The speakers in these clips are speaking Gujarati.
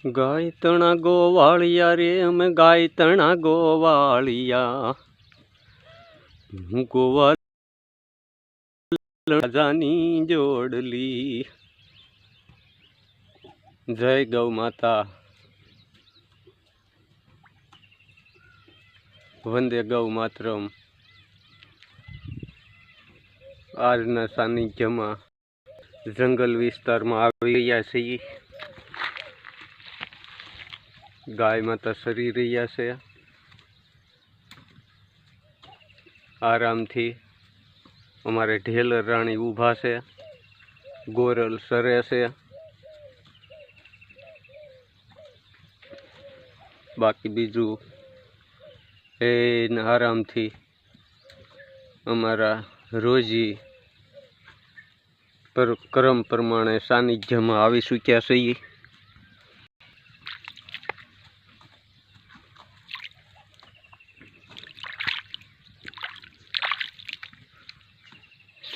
ગાય તણા ગોવાળિયા રે અમે ગાય તણા ગોવાળિયા ગોવાળ રાજાની જોડલી. જય ગૌ માતા, વંદે ગૌ માતરમ. આજના સાનિધ્યમાં જંગલ વિસ્તારમાં આવી રહ્યા છીએ. ગાય માતા સરી રહ્યા છે. આરામથી અમારે ઢેલર રાણી ઊભા છે, ગોરલ સરે છે. બાકી બીજું આરામથી અમારા રોજી ક્રમ પ્રમાણે સાનિધ્યમાં આવી ચૂક્યા છીએ.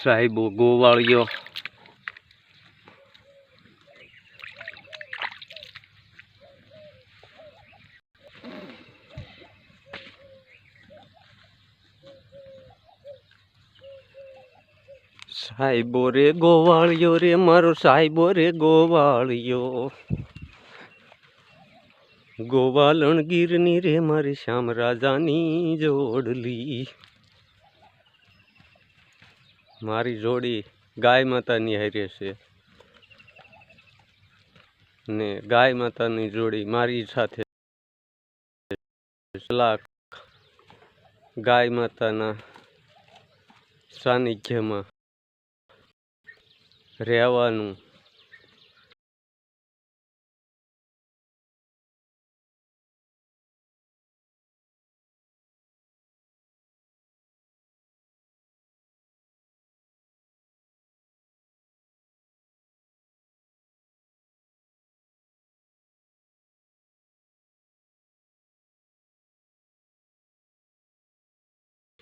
સાહેબો ગોવાળિયો સાહેબો રે ગોવાળિયો રે મારો સાહેબો રે ગોવાળિયો. ગોવાલણ ગીરની રે મારી શ્યામ રાજાની જોડલી. મારી જોડી ગાય માતાની હારે છે ને ગાય માતાની જોડી મારી સાથે. લાખ ગાય માતાના સાનિધ્યમાં રહેવાનું